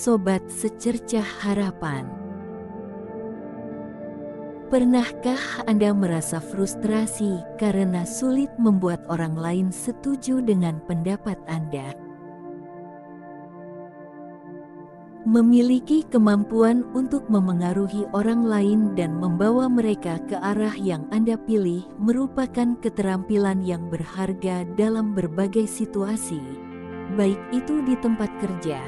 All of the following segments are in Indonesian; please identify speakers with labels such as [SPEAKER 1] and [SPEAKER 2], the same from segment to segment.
[SPEAKER 1] sobat secercah harapan. Pernahkah Anda merasa frustrasi karena sulit membuat orang lain setuju dengan pendapat Anda? Memiliki kemampuan untuk memengaruhi orang lain dan membawa mereka ke arah yang Anda pilih merupakan keterampilan yang berharga dalam berbagai situasi, baik itu di tempat kerja,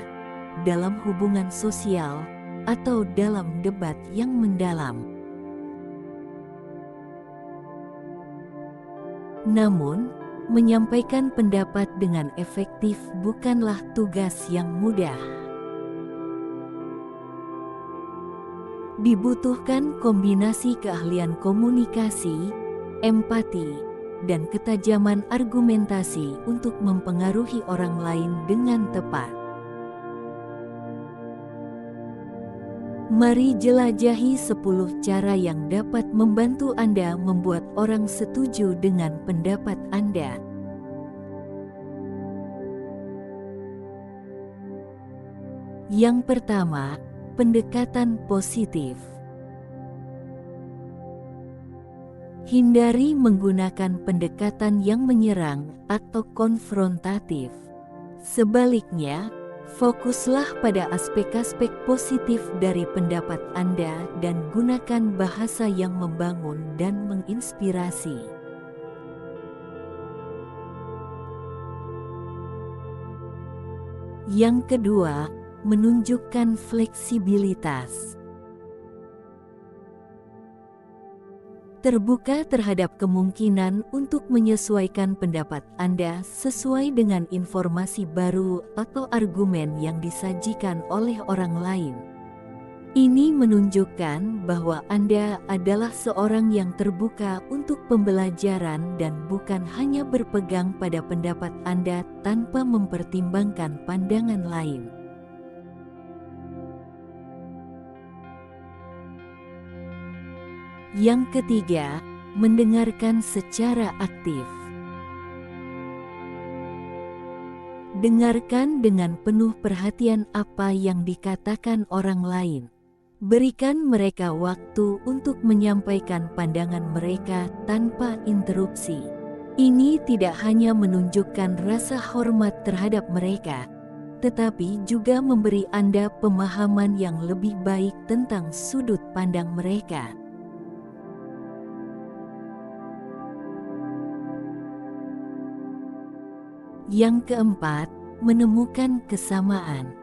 [SPEAKER 1] dalam hubungan sosial, atau dalam debat yang mendalam. Namun, menyampaikan pendapat dengan efektif bukanlah tugas yang mudah. Dibutuhkan kombinasi keahlian komunikasi, empati, dan ketajaman argumentasi untuk mempengaruhi orang lain dengan tepat. Mari jelajahi 10 cara yang dapat membantu Anda membuat orang setuju dengan pendapat Anda. Yang pertama, pendekatan positif. Hindari menggunakan pendekatan yang menyerang atau konfrontatif. Sebaliknya, fokuslah pada aspek-aspek positif dari pendapat Anda dan gunakan bahasa yang membangun dan menginspirasi. Yang kedua, menunjukkan fleksibilitas. Terbuka terhadap kemungkinan untuk menyesuaikan pendapat Anda sesuai dengan informasi baru atau argumen yang disajikan oleh orang lain. Ini menunjukkan bahwa Anda adalah seorang yang terbuka untuk pembelajaran dan bukan hanya berpegang pada pendapat Anda tanpa mempertimbangkan pandangan lain. Yang ketiga, mendengarkan secara aktif. Dengarkan dengan penuh perhatian apa yang dikatakan orang lain. Berikan mereka waktu untuk menyampaikan pandangan mereka tanpa interupsi. Ini tidak hanya menunjukkan rasa hormat terhadap mereka, tetapi juga memberi Anda pemahaman yang lebih baik tentang sudut pandang mereka. Yang keempat, menemukan kesamaan.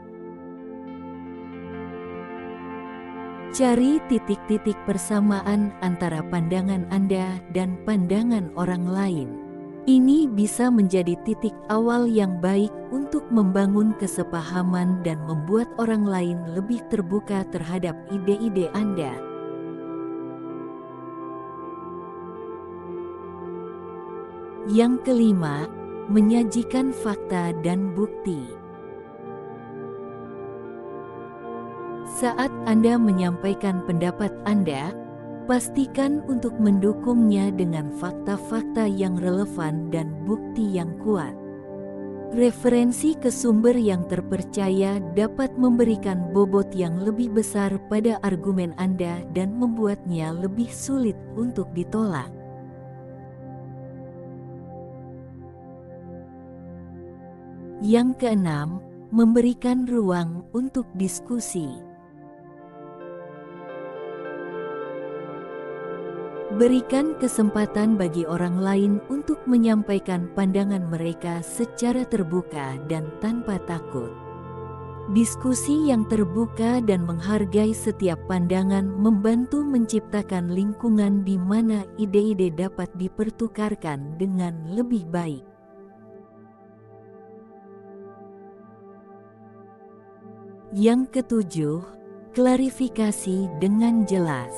[SPEAKER 1] Cari titik-titik persamaan antara pandangan Anda dan pandangan orang lain. Ini bisa menjadi titik awal yang baik untuk membangun kesepahaman dan membuat orang lain lebih terbuka terhadap ide-ide Anda. Yang kelima, menyajikan fakta dan bukti. Saat Anda menyampaikan pendapat Anda, pastikan untuk mendukungnya dengan fakta-fakta yang relevan dan bukti yang kuat. Referensi ke sumber yang terpercaya dapat memberikan bobot yang lebih besar pada argumen Anda dan membuatnya lebih sulit untuk ditolak. Yang keenam, memberikan ruang untuk diskusi. Berikan kesempatan bagi orang lain untuk menyampaikan pandangan mereka secara terbuka dan tanpa takut. Diskusi yang terbuka dan menghargai setiap pandangan membantu menciptakan lingkungan di mana ide-ide dapat dipertukarkan dengan lebih baik. Yang ketujuh, klarifikasi dengan jelas.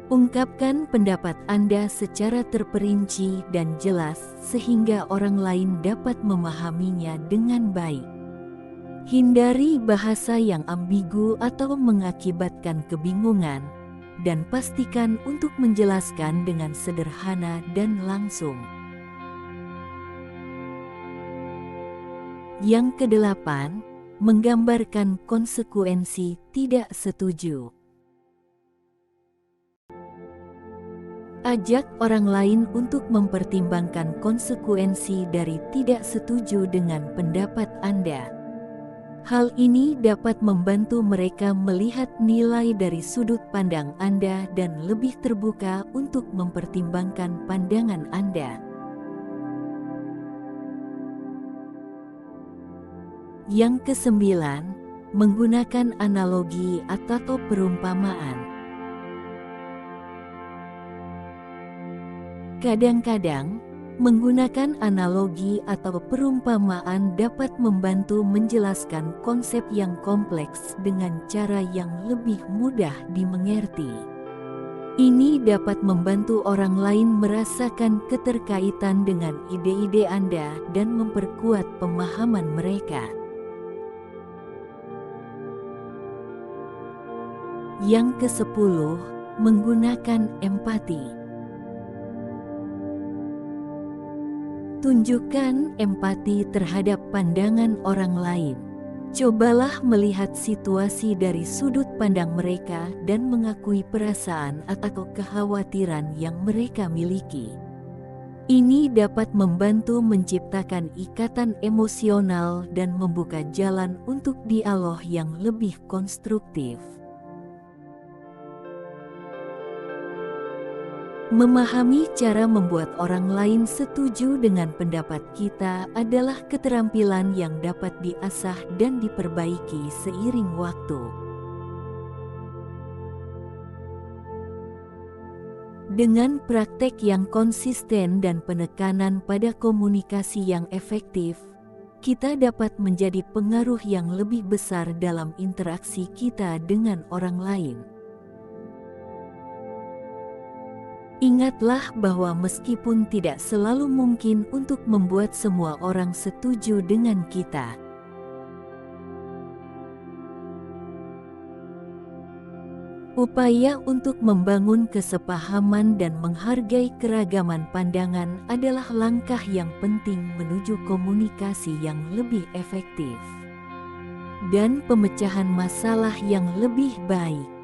[SPEAKER 1] Ungkapkan pendapat Anda secara terperinci dan jelas sehingga orang lain dapat memahaminya dengan baik. Hindari bahasa yang ambigu atau mengakibatkan kebingungan, dan pastikan untuk menjelaskan dengan sederhana dan langsung. Yang kedelapan, menggambarkan konsekuensi tidak setuju. Ajak orang lain untuk mempertimbangkan konsekuensi dari tidak setuju dengan pendapat Anda. Hal ini dapat membantu mereka melihat nilai dari sudut pandang Anda dan lebih terbuka untuk mempertimbangkan pandangan Anda. Yang kesembilan, menggunakan analogi atau perumpamaan. Kadang-kadang, menggunakan analogi atau perumpamaan dapat membantu menjelaskan konsep yang kompleks dengan cara yang lebih mudah dimengerti. Ini dapat membantu orang lain merasakan keterkaitan dengan ide-ide Anda dan memperkuat pemahaman mereka. Yang ke-10, menggunakan empati. Tunjukkan empati terhadap pandangan orang lain. Cobalah melihat situasi dari sudut pandang mereka dan mengakui perasaan atau kekhawatiran yang mereka miliki. Ini dapat membantu menciptakan ikatan emosional dan membuka jalan untuk dialog yang lebih konstruktif. Memahami cara membuat orang lain setuju dengan pendapat kita adalah keterampilan yang dapat diasah dan diperbaiki seiring waktu. Dengan praktek yang konsisten dan penekanan pada komunikasi yang efektif, kita dapat menjadi pengaruh yang lebih besar dalam interaksi kita dengan orang lain. Ingatlah bahwa meskipun tidak selalu mungkin untuk membuat semua orang setuju dengan kita, upaya untuk membangun kesepahaman dan menghargai keragaman pandangan adalah langkah yang penting menuju komunikasi yang lebih efektif dan pemecahan masalah yang lebih baik.